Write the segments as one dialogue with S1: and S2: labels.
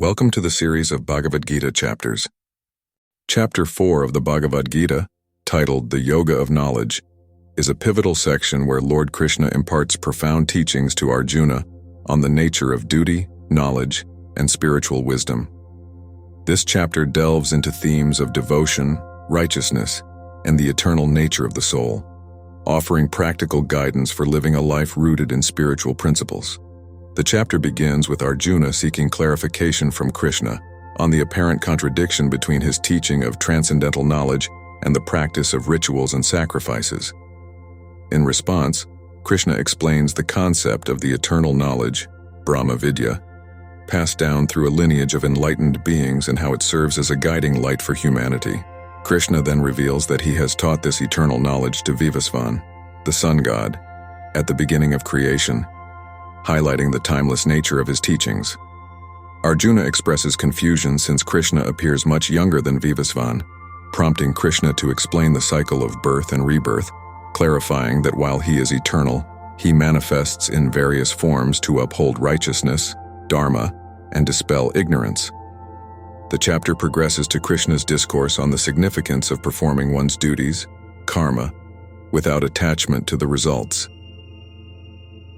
S1: Welcome to the series of Bhagavad Gita chapters. Chapter 4 of the Bhagavad Gita, titled The Yoga of Knowledge, is a pivotal section where Lord Krishna imparts profound teachings to Arjuna on the nature of duty, knowledge, and spiritual wisdom. This chapter delves into themes of devotion, righteousness, and the eternal nature of the soul, offering practical guidance for living a life rooted in spiritual principles. The chapter begins with Arjuna seeking clarification from Krishna on the apparent contradiction between his teaching of transcendental knowledge and the practice of rituals and sacrifices. In response, Krishna explains the concept of the eternal knowledge, Brahma Vidya, passed down through a lineage of enlightened beings and how it serves as a guiding light for humanity. Krishna then reveals that he has taught this eternal knowledge to Vivasvan, the sun god, at the beginning of creation, highlighting the timeless nature of his teachings. Arjuna expresses confusion since Krishna appears much younger than Vivasvan, prompting Krishna to explain the cycle of birth and rebirth, clarifying that while he is eternal, he manifests in various forms to uphold righteousness, dharma, and dispel ignorance. The chapter progresses to Krishna's discourse on the significance of performing one's duties, karma, without attachment to the results.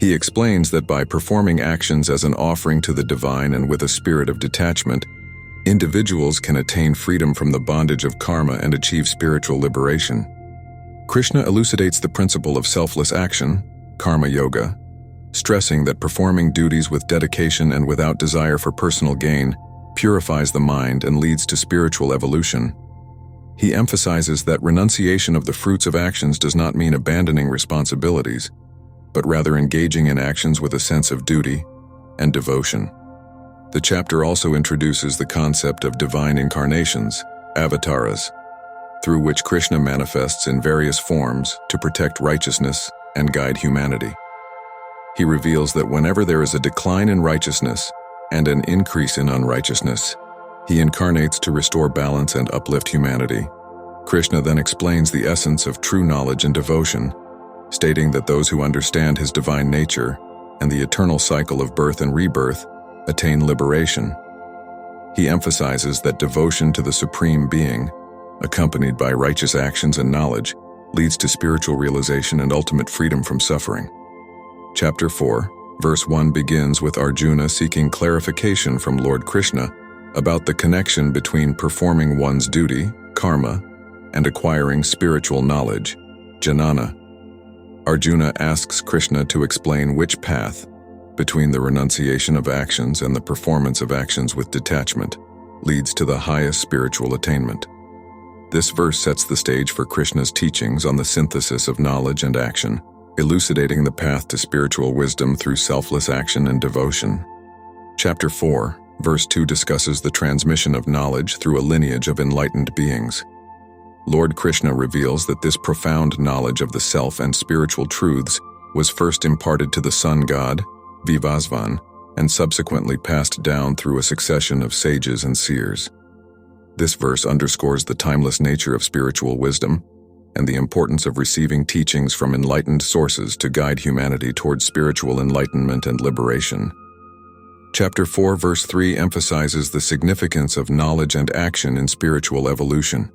S1: He explains that by performing actions as an offering to the divine and with a spirit of detachment, individuals can attain freedom from the bondage of karma and achieve spiritual liberation. Krishna elucidates the principle of selfless action, karma yoga, stressing that performing duties with dedication and without desire for personal gain purifies the mind and leads to spiritual evolution. He emphasizes that renunciation of the fruits of actions does not mean abandoning responsibilities, but rather engaging in actions with a sense of duty and devotion. The chapter also introduces the concept of divine incarnations, avatars, through which Krishna manifests in various forms to protect righteousness and guide humanity. He reveals that whenever there is a decline in righteousness and an increase in unrighteousness, he incarnates to restore balance and uplift humanity. Krishna then explains the essence of true knowledge and devotion, stating that those who understand his divine nature and the eternal cycle of birth and rebirth attain liberation. He emphasizes that devotion to the Supreme Being, accompanied by righteous actions and knowledge, leads to spiritual realization and ultimate freedom from suffering. Chapter 4, verse 1 begins with Arjuna seeking clarification from Lord Krishna about the connection between performing one's duty, karma, and acquiring spiritual knowledge, Jnana. Arjuna asks Krishna to explain which path, between the renunciation of actions and the performance of actions with detachment, leads to the highest spiritual attainment. This verse sets the stage for Krishna's teachings on the synthesis of knowledge and action, elucidating the path to spiritual wisdom through selfless action and devotion. Chapter 4, verse 2 discusses the transmission of knowledge through a lineage of enlightened beings. Lord Krishna reveals that this profound knowledge of the self and spiritual truths was first imparted to the sun god, Vivasvan, and subsequently passed down through a succession of sages and seers. This verse underscores the timeless nature of spiritual wisdom and the importance of receiving teachings from enlightened sources to guide humanity towards spiritual enlightenment and liberation. Chapter 4, verse 3 emphasizes the significance of knowledge and action in spiritual evolution.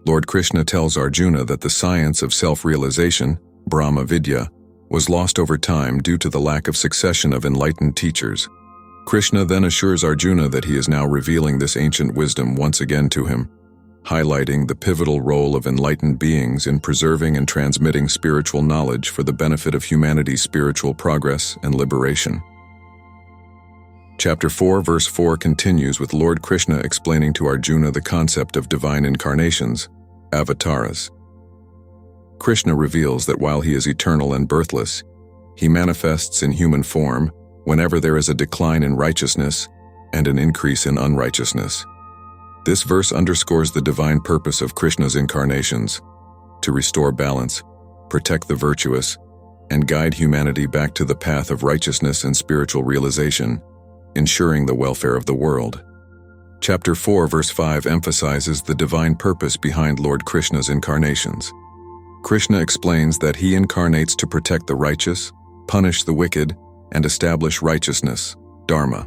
S1: Lord Krishna tells Arjuna that the science of self-realization, Brahma Vidya, was lost over time due to the lack of succession of enlightened teachers. Krishna then assures Arjuna that he is now revealing this ancient wisdom once again to him, highlighting the pivotal role of enlightened beings in preserving and transmitting spiritual knowledge for the benefit of humanity's spiritual progress and liberation. Chapter 4, verse 4 continues with Lord Krishna explaining to Arjuna the concept of divine incarnations, avatars. Krishna reveals that while he is eternal and birthless, he manifests in human form whenever there is a decline in righteousness and an increase in unrighteousness. This verse underscores the divine purpose of Krishna's incarnations, to restore balance, protect the virtuous, and guide humanity back to the path of righteousness and spiritual realization, ensuring the welfare of the world. Chapter 4, verse 5 emphasizes the divine purpose behind Lord Krishna's incarnations. Krishna explains that he incarnates to protect the righteous, punish the wicked, and establish righteousness, dharma.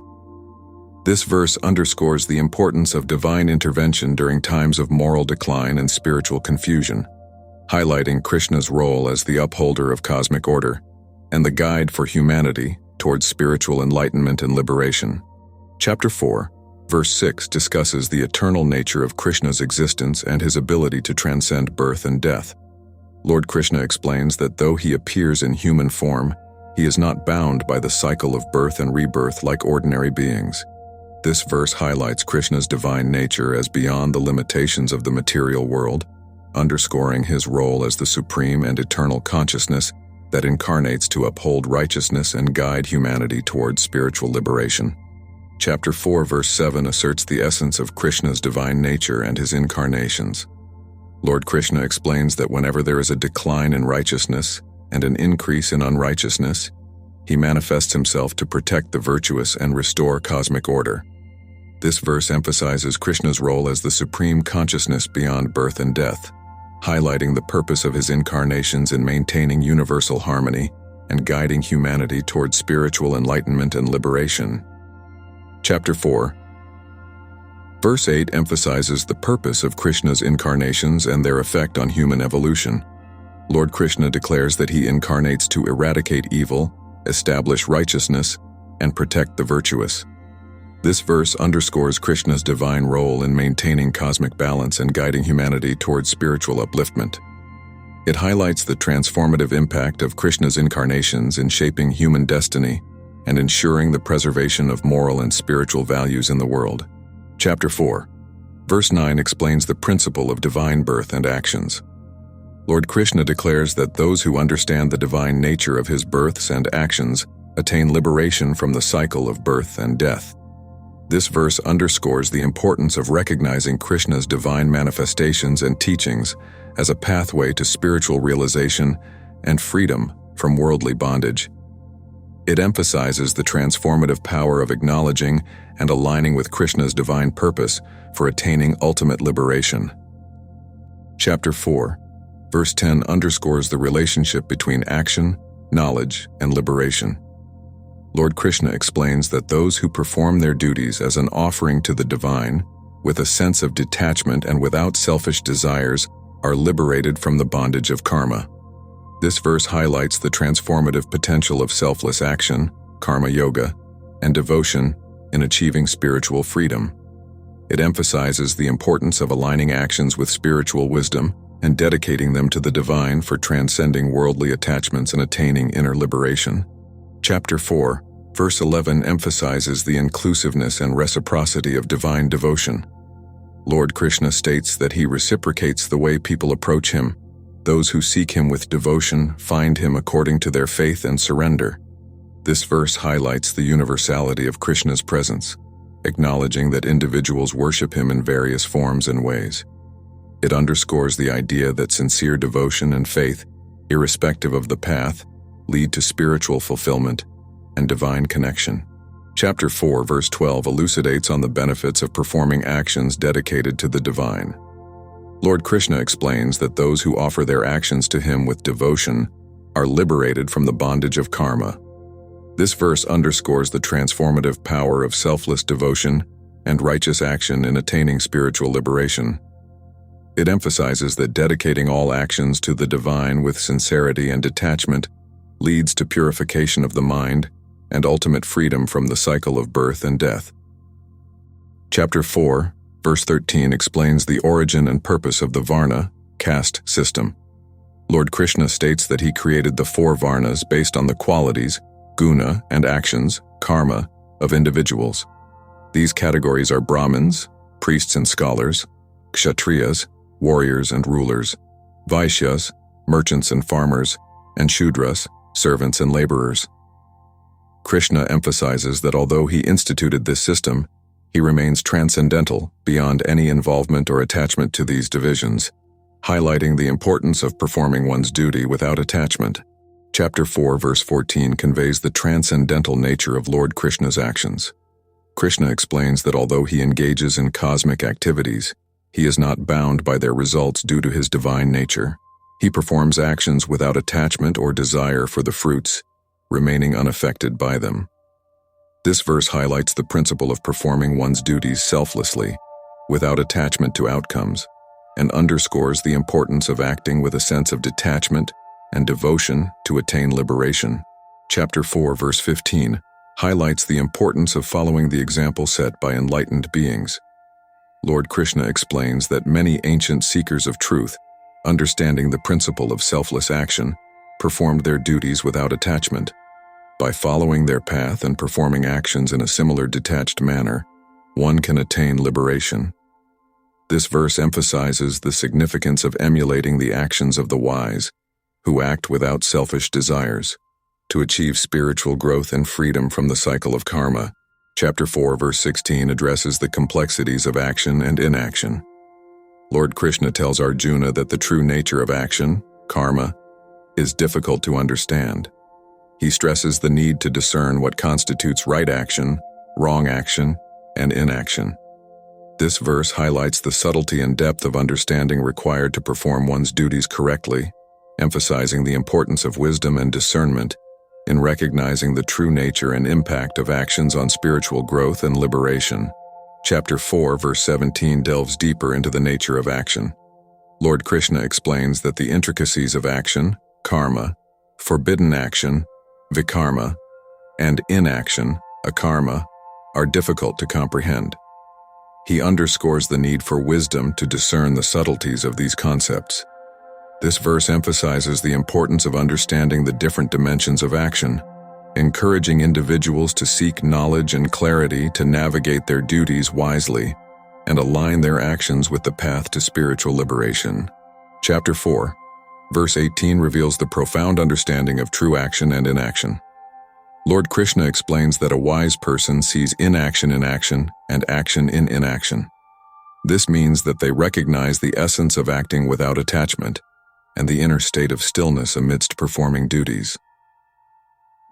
S1: This verse underscores the importance of divine intervention during times of moral decline and spiritual confusion, highlighting Krishna's role as the upholder of cosmic order and the guide for humanity towards spiritual enlightenment and liberation. Chapter 4, verse 6 discusses the eternal nature of Krishna's existence and his ability to transcend birth and death. Lord Krishna explains that though he appears in human form, he is not bound by the cycle of birth and rebirth like ordinary beings. This verse highlights Krishna's divine nature as beyond the limitations of the material world, underscoring his role as the supreme and eternal consciousness that incarnates to uphold righteousness and guide humanity towards spiritual liberation. Chapter 4, verse 7 asserts the essence of Krishna's divine nature and his incarnations. Lord Krishna explains that whenever there is a decline in righteousness and an increase in unrighteousness, he manifests himself to protect the virtuous and restore cosmic order. This verse emphasizes Krishna's role as the supreme consciousness beyond birth and death, highlighting the purpose of his incarnations in maintaining universal harmony and guiding humanity towards spiritual enlightenment and liberation. Chapter 4, verse 8 emphasizes the purpose of Krishna's incarnations and their effect on human evolution. Lord Krishna declares that he incarnates to eradicate evil, establish righteousness, and protect the virtuous. This verse underscores Krishna's divine role in maintaining cosmic balance and guiding humanity towards spiritual upliftment. It highlights the transformative impact of Krishna's incarnations in shaping human destiny and ensuring the preservation of moral and spiritual values in the world. Chapter 4, verse 9 explains the principle of divine birth and actions. Lord Krishna declares that those who understand the divine nature of his births and actions attain liberation from the cycle of birth and death. This verse underscores the importance of recognizing Krishna's divine manifestations and teachings as a pathway to spiritual realization and freedom from worldly bondage. It emphasizes the transformative power of acknowledging and aligning with Krishna's divine purpose for attaining ultimate liberation. Chapter 4, verse 10 underscores the relationship between action, knowledge, and liberation. Lord Krishna explains that those who perform their duties as an offering to the divine, with a sense of detachment and without selfish desires, are liberated from the bondage of karma. This verse highlights the transformative potential of selfless action, karma yoga, and devotion in achieving spiritual freedom. It emphasizes the importance of aligning actions with spiritual wisdom and dedicating them to the divine for transcending worldly attachments and attaining inner liberation. Chapter 4, verse 11 emphasizes the inclusiveness and reciprocity of divine devotion. Lord Krishna states that he reciprocates the way people approach him. Those who seek him with devotion find him according to their faith and surrender. This verse highlights the universality of Krishna's presence, acknowledging that individuals worship him in various forms and ways. It underscores the idea that sincere devotion and faith, irrespective of the path, lead to spiritual fulfillment and divine connection. Chapter 4, verse 12 elucidates on the benefits of performing actions dedicated to the divine. Lord Krishna explains that those who offer their actions to him with devotion are liberated from the bondage of karma. This verse underscores the transformative power of selfless devotion and righteous action in attaining spiritual liberation. It emphasizes that dedicating all actions to the divine with sincerity and detachment leads to purification of the mind and ultimate freedom from the cycle of birth and death. Chapter 4, verse 13 explains the origin and purpose of the Varna, caste system. Lord Krishna states that he created the 4 Varnas based on the qualities, guna, and actions, karma, of individuals. These categories are Brahmins, priests and scholars, Kshatriyas, warriors and rulers, Vaishyas, merchants and farmers, and Shudras, servants and laborers. Krishna emphasizes that although he instituted this system, he remains transcendental, beyond any involvement or attachment to these divisions, highlighting the importance of performing one's duty without attachment. Chapter 4, verse 14 conveys the transcendental nature of Lord Krishna's actions. Krishna explains that although he engages in cosmic activities, he is not bound by their results due to his divine nature. He performs actions without attachment or desire for the fruits, remaining unaffected by them. This verse highlights the principle of performing one's duties selflessly, without attachment to outcomes, and underscores the importance of acting with a sense of detachment and devotion to attain liberation. Chapter 4, verse 15, highlights the importance of following the example set by enlightened beings. Lord Krishna explains that many ancient seekers of truth, understanding the principle of selfless action, performed their duties without attachment. By following their path and performing actions in a similar detached manner, one can attain liberation. This verse emphasizes the significance of emulating the actions of the wise, who act without selfish desires, to achieve spiritual growth and freedom from the cycle of karma. Chapter 4, verse 16 addresses the complexities of action and inaction. Lord Krishna tells Arjuna that the true nature of action, karma, is difficult to understand. He stresses the need to discern what constitutes right action, wrong action, and inaction. This verse highlights the subtlety and depth of understanding required to perform one's duties correctly, emphasizing the importance of wisdom and discernment in recognizing the true nature and impact of actions on spiritual growth and liberation. Chapter 4, verse 17 delves deeper into the nature of action. Lord Krishna explains that the intricacies of action, karma, forbidden action, vikarma, and inaction, akarma, are difficult to comprehend. He underscores the need for wisdom to discern the subtleties of these concepts. This verse emphasizes the importance of understanding the different dimensions of action, encouraging individuals to seek knowledge and clarity to navigate their duties wisely and align their actions with the path to spiritual liberation. Chapter 4, verse 18 reveals the profound understanding of true action and inaction. Lord Krishna explains that a wise person sees inaction in action and action in inaction. This means that they recognize the essence of acting without attachment and the inner state of stillness amidst performing duties.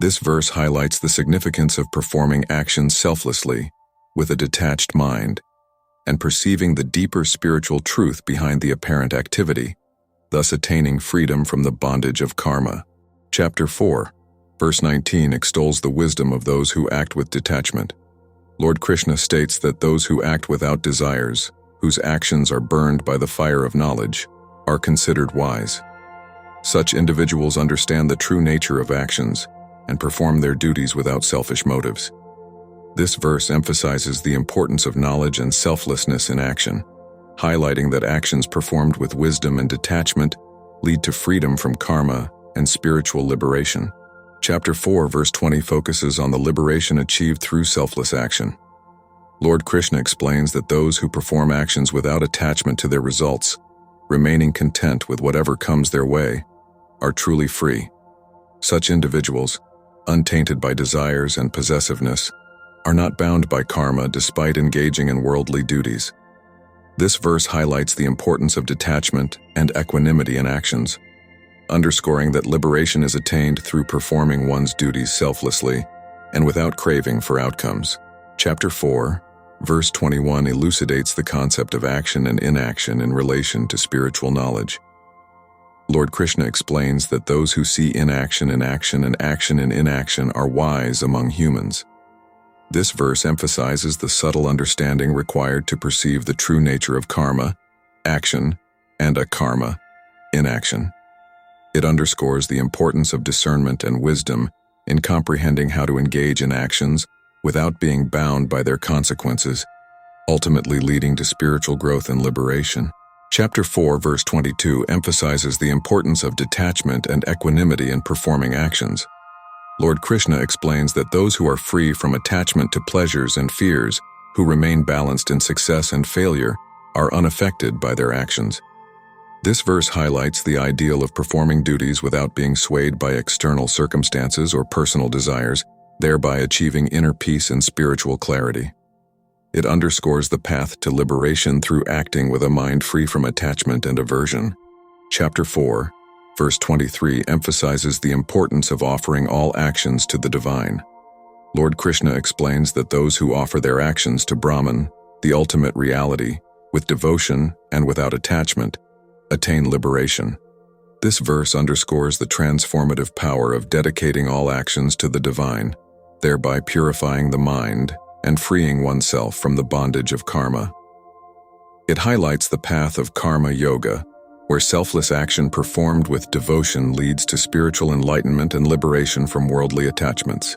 S1: This verse highlights the significance of performing actions selflessly, with a detached mind, and perceiving the deeper spiritual truth behind the apparent activity, thus attaining freedom from the bondage of karma. Chapter 4, verse 19 extols the wisdom of those who act with detachment. Lord Krishna states that those who act without desires, whose actions are burned by the fire of knowledge, are considered wise. Such individuals understand the true nature of actions and perform their duties without selfish motives. This verse emphasizes the importance of knowledge and selflessness in action, highlighting that actions performed with wisdom and detachment lead to freedom from karma and spiritual liberation. Chapter 4, verse 20 focuses on the liberation achieved through selfless action. Lord Krishna explains that those who perform actions without attachment to their results, remaining content with whatever comes their way, are truly free. Such individuals, untainted by desires and possessiveness, are not bound by karma despite engaging in worldly duties. This verse highlights the importance of detachment and equanimity in actions, underscoring that liberation is attained through performing one's duties selflessly and without craving for outcomes. Chapter 4, verse 21 elucidates the concept of action and inaction in relation to spiritual knowledge. Lord Krishna explains that those who see inaction in action and action in inaction are wise among humans. This verse emphasizes the subtle understanding required to perceive the true nature of karma, action, and akarma, inaction. It underscores the importance of discernment and wisdom in comprehending how to engage in actions without being bound by their consequences, ultimately leading to spiritual growth and liberation. Chapter 4, verse 22 emphasizes the importance of detachment and equanimity in performing actions. Lord Krishna explains that those who are free from attachment to pleasures and fears, who remain balanced in success and failure, are unaffected by their actions. This verse highlights the ideal of performing duties without being swayed by external circumstances or personal desires, thereby achieving inner peace and spiritual clarity. It underscores the path to liberation through acting with a mind free from attachment and aversion. Chapter 4, verse 23 emphasizes the importance of offering all actions to the divine. Lord Krishna explains that those who offer their actions to Brahman, the ultimate reality, with devotion and without attachment, attain liberation. This verse underscores the transformative power of dedicating all actions to the divine, thereby purifying the mind and freeing oneself from the bondage of karma. It highlights the path of karma yoga, where selfless action performed with devotion leads to spiritual enlightenment and liberation from worldly attachments.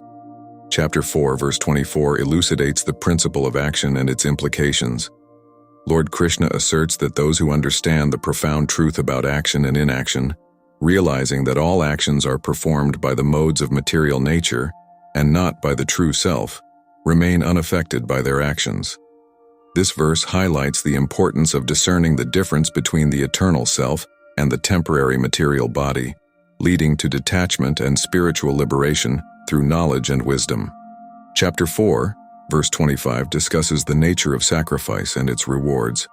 S1: Chapter 4, verse 24 elucidates the principle of action and its implications. Lord Krishna asserts that those who understand the profound truth about action and inaction, realizing that all actions are performed by the modes of material nature and not by the true self, remain unaffected by their actions. This verse highlights the importance of discerning the difference between the eternal self and the temporary material body, leading to detachment and spiritual liberation through knowledge and wisdom. Chapter 4, verse 25 discusses the nature of sacrifice and its rewards.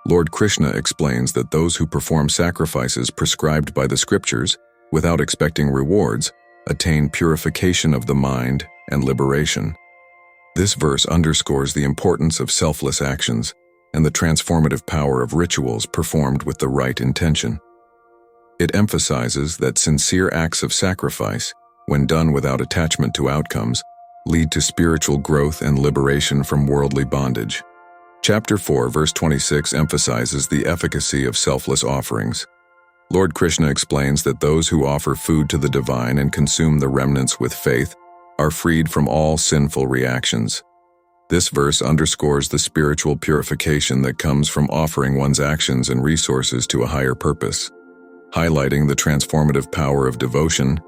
S1: Lord Krishna explains that those who perform sacrifices prescribed by the scriptures, without expecting rewards, attain purification of the mind and liberation. This verse underscores the importance of selfless actions and the transformative power of rituals performed with the right intention. It emphasizes that sincere acts of sacrifice, when done without attachment to outcomes, lead to spiritual growth and liberation from worldly bondage. Chapter 4, verse 26 emphasizes the efficacy of selfless offerings. Lord Krishna explains that those who offer food to the divine and consume the remnants with faith are freed from all sinful reactions. This verse underscores the spiritual purification that comes from offering one's actions and resources to a higher purpose, highlighting the transformative power of devotion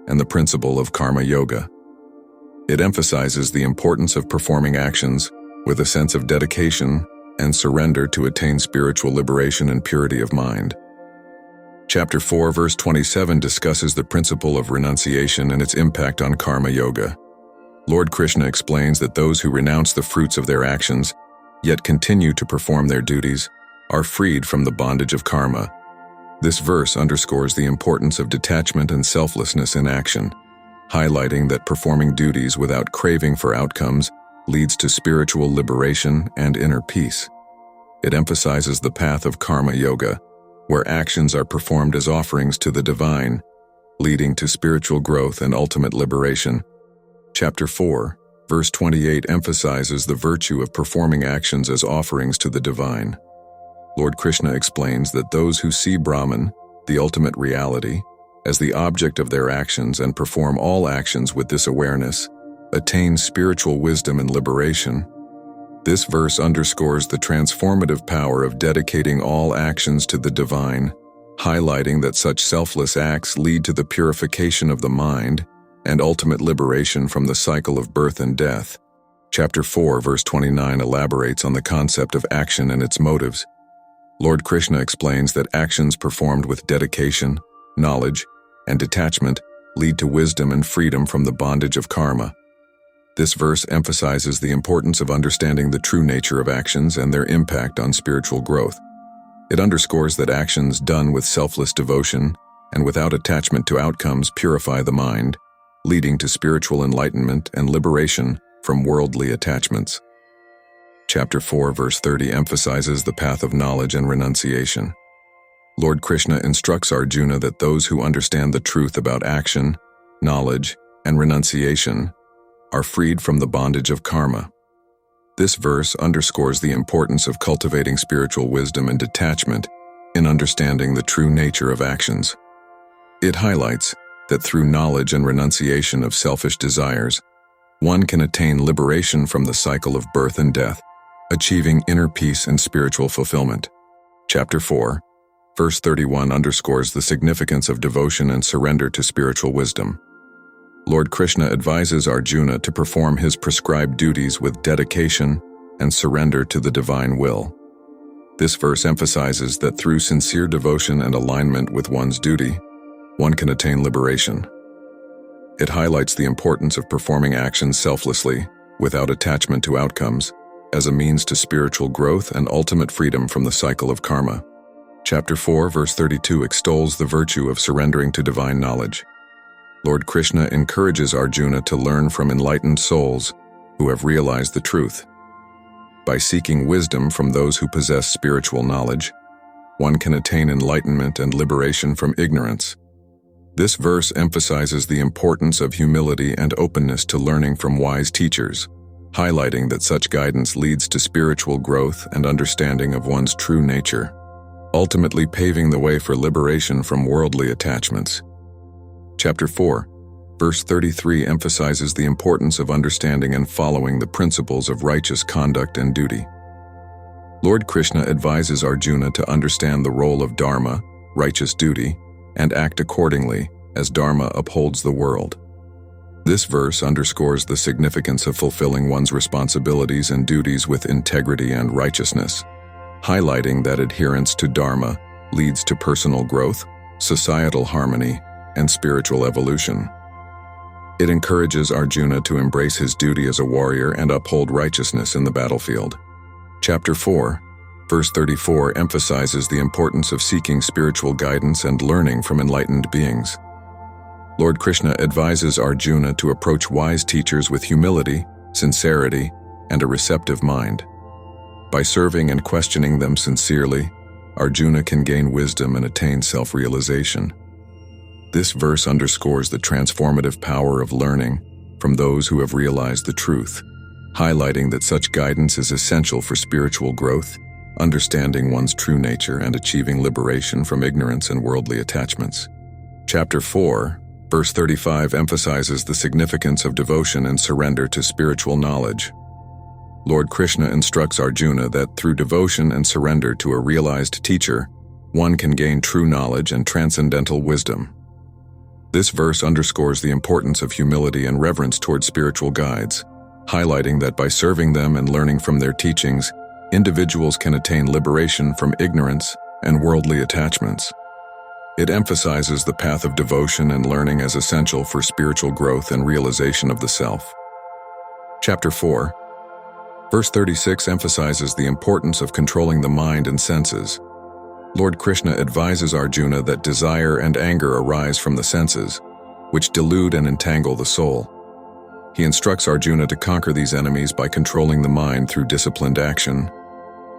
S1: and the principle of karma yoga. It emphasizes the importance of performing actions with a sense of dedication and surrender to attain spiritual liberation and purity of mind. Chapter 4, verse 27 discusses the principle of renunciation and its impact on karma yoga. Lord Krishna explains that those who renounce the fruits of their actions, yet continue to perform their duties, are freed from the bondage of karma. This verse underscores the importance of detachment and selflessness in action, highlighting that performing duties without craving for outcomes leads to spiritual liberation and inner peace. It emphasizes the path of karma yoga, where actions are performed as offerings to the divine, leading to spiritual growth and ultimate liberation. Chapter 4, verse 28 emphasizes the virtue of performing actions as offerings to the divine. Lord Krishna explains that those who see Brahman, the ultimate reality, as the object of their actions and perform all actions with this awareness, attain spiritual wisdom and liberation. This verse underscores the transformative power of dedicating all actions to the divine, highlighting that such selfless acts lead to the purification of the mind and ultimate liberation from the cycle of birth and death. Chapter 4, verse 29 elaborates on the concept of action and its motives. Lord Krishna explains that actions performed with dedication, knowledge, and detachment lead to wisdom and freedom from the bondage of karma. This verse emphasizes the importance of understanding the true nature of actions and their impact on spiritual growth. It underscores that actions done with selfless devotion and without attachment to outcomes purify the mind, leading to spiritual enlightenment and liberation from worldly attachments. Chapter 4, verse 30 emphasizes the path of knowledge and renunciation. Lord Krishna instructs Arjuna that those who understand the truth about action, knowledge, and renunciation are freed from the bondage of karma. This verse underscores the importance of cultivating spiritual wisdom and detachment in understanding the true nature of actions. It highlights that through knowledge and renunciation of selfish desires, one can attain liberation from the cycle of birth and death, achieving inner peace and spiritual fulfillment. Chapter 4, verse 31 underscores the significance of devotion and surrender to spiritual wisdom. Lord Krishna advises Arjuna to perform his prescribed duties with dedication and surrender to the divine will. This verse emphasizes that through sincere devotion and alignment with one's duty, one can attain liberation. It highlights the importance of performing actions selflessly, without attachment to outcomes, as a means to spiritual growth and ultimate freedom from the cycle of karma. Chapter 4, verse 32 extols the virtue of surrendering to divine knowledge. Lord Krishna encourages Arjuna to learn from enlightened souls who have realized the truth. By seeking wisdom from those who possess spiritual knowledge, one can attain enlightenment and liberation from ignorance. This verse emphasizes the importance of humility and openness to learning from wise teachers, highlighting that such guidance leads to spiritual growth and understanding of one's true nature, ultimately paving the way for liberation from worldly attachments. Chapter 4, verse 33 emphasizes the importance of understanding and following the principles of righteous conduct and duty. Lord Krishna advises Arjuna to understand the role of dharma, righteous duty, and act accordingly as dharma upholds the world. This verse underscores the significance of fulfilling one's responsibilities and duties with integrity and righteousness, highlighting that adherence to dharma leads to personal growth, societal harmony, and spiritual evolution. It encourages Arjuna to embrace his duty as a warrior and uphold righteousness in the battlefield. Chapter 4, verse 34 emphasizes the importance of seeking spiritual guidance and learning from enlightened beings. Lord Krishna advises Arjuna to approach wise teachers with humility, sincerity, and a receptive mind. By serving and questioning them sincerely, Arjuna can gain wisdom and attain self-realization. This verse underscores the transformative power of learning from those who have realized the truth, highlighting that such guidance is essential for spiritual growth, understanding one's true nature, and achieving liberation from ignorance and worldly attachments. Chapter 4, verse 35 emphasizes the significance of devotion and surrender to spiritual knowledge. Lord Krishna instructs Arjuna that through devotion and surrender to a realized teacher, one can gain true knowledge and transcendental wisdom. This verse underscores the importance of humility and reverence towards spiritual guides, highlighting that by serving them and learning from their teachings, individuals can attain liberation from ignorance and worldly attachments. It emphasizes the path of devotion and learning as essential for spiritual growth and realization of the self. Chapter 4, verse 36 emphasizes the importance of controlling the mind and senses. Lord Krishna advises Arjuna that desire and anger arise from the senses, which delude and entangle the soul. He instructs Arjuna to conquer these enemies by controlling the mind through disciplined action.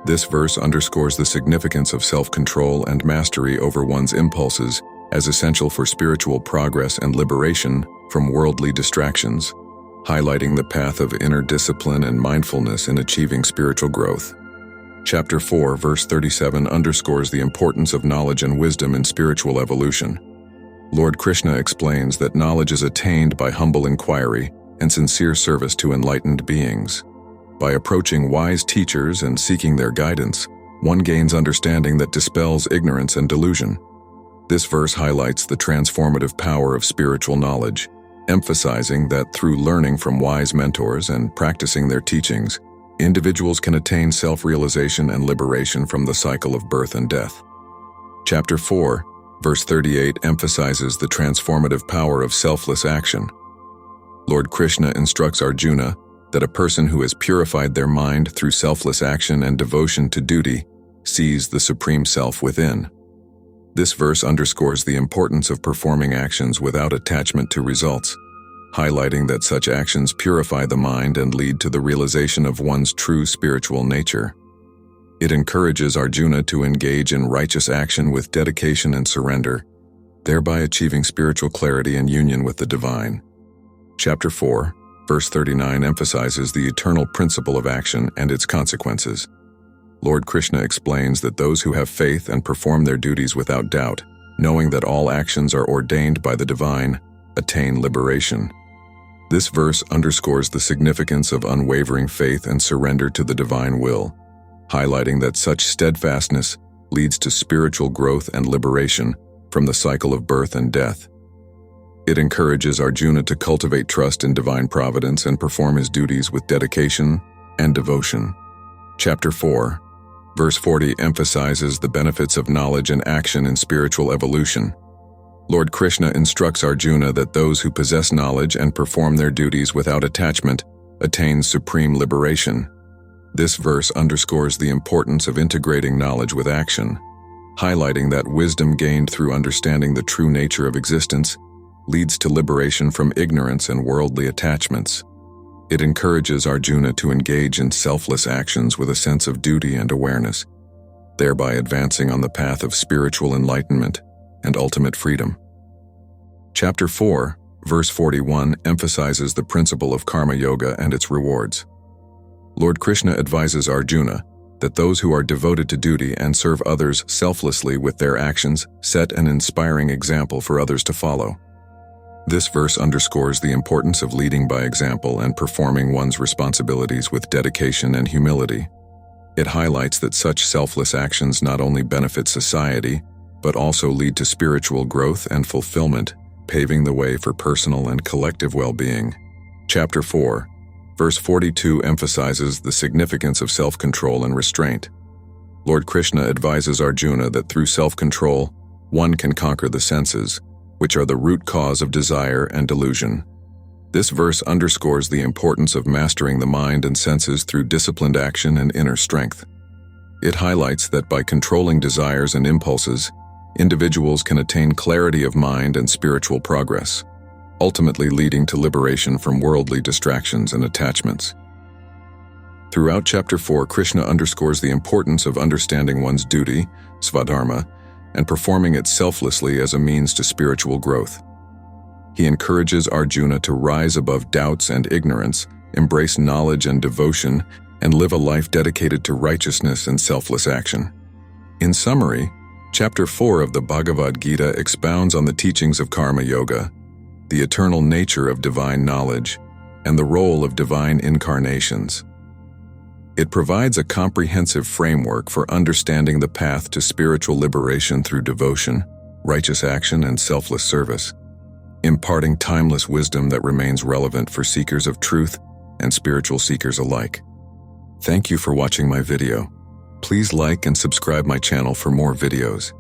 S1: This verse underscores the significance of self-control and mastery over one's impulses as essential for spiritual progress and liberation from worldly distractions, highlighting the path of inner discipline and mindfulness in achieving spiritual growth. Chapter 4, verse 37 underscores the importance of knowledge and wisdom in spiritual evolution. Lord Krishna explains that knowledge is attained by humble inquiry and sincere service to enlightened beings. By approaching wise teachers and seeking their guidance, one gains understanding that dispels ignorance and delusion. This verse highlights the transformative power of spiritual knowledge, emphasizing that through learning from wise mentors and practicing their teachings, individuals can attain self-realization and liberation from the cycle of birth and death. Chapter 4, verse 38 emphasizes the transformative power of selfless action. Lord Krishna instructs Arjuna that a person who has purified their mind through selfless action and devotion to duty sees the Supreme Self within. This verse underscores the importance of performing actions without attachment to results, highlighting that such actions purify the mind and lead to the realization of one's true spiritual nature. It encourages Arjuna to engage in righteous action with dedication and surrender, thereby achieving spiritual clarity and union with the divine. Chapter 4, verse 39 emphasizes the eternal principle of action and its consequences. Lord Krishna explains that those who have faith and perform their duties without doubt, knowing that all actions are ordained by the divine, attain liberation. This verse underscores the significance of unwavering faith and surrender to the divine will, highlighting that such steadfastness leads to spiritual growth and liberation from the cycle of birth and death. It encourages Arjuna to cultivate trust in divine providence and perform his duties with dedication and devotion. Chapter 4, verse 40 emphasizes the benefits of knowledge and action in spiritual evolution. Lord Krishna instructs Arjuna that those who possess knowledge and perform their duties without attachment attain supreme liberation. This verse underscores the importance of integrating knowledge with action, highlighting that wisdom gained through understanding the true nature of existence leads to liberation from ignorance and worldly attachments. It encourages Arjuna to engage in selfless actions with a sense of duty and awareness, thereby advancing on the path of spiritual enlightenment and ultimate freedom. Chapter 4, verse 41 emphasizes the principle of karma yoga and its rewards. Lord Krishna advises Arjuna that those who are devoted to duty and serve others selflessly with their actions set an inspiring example for others to follow. This verse underscores the importance of leading by example and performing one's responsibilities with dedication and humility. It highlights that such selfless actions not only benefit society, but also lead to spiritual growth and fulfillment, paving the way for personal and collective well-being. Chapter 4, verse 42 emphasizes the significance of self-control and restraint. Lord Krishna advises Arjuna that through self-control, one can conquer the senses, which are the root cause of desire and delusion. This verse underscores the importance of mastering the mind and senses through disciplined action and inner strength. It highlights that by controlling desires and impulses, individuals can attain clarity of mind and spiritual progress, ultimately leading to liberation from worldly distractions and attachments. Throughout Chapter 4, Krishna underscores the importance of understanding one's duty, svadharma, and performing it selflessly as a means to spiritual growth. He encourages Arjuna to rise above doubts and ignorance, embrace knowledge and devotion, and live a life dedicated to righteousness and selfless action. In summary, Chapter 4 of the Bhagavad Gita expounds on the teachings of karma yoga, the eternal nature of divine knowledge, and the role of divine incarnations. It provides a comprehensive framework for understanding the path to spiritual liberation through devotion, righteous action, and selfless service, imparting timeless wisdom that remains relevant for seekers of truth and spiritual seekers alike. Thank you for watching my video. Please like and subscribe my channel for more videos.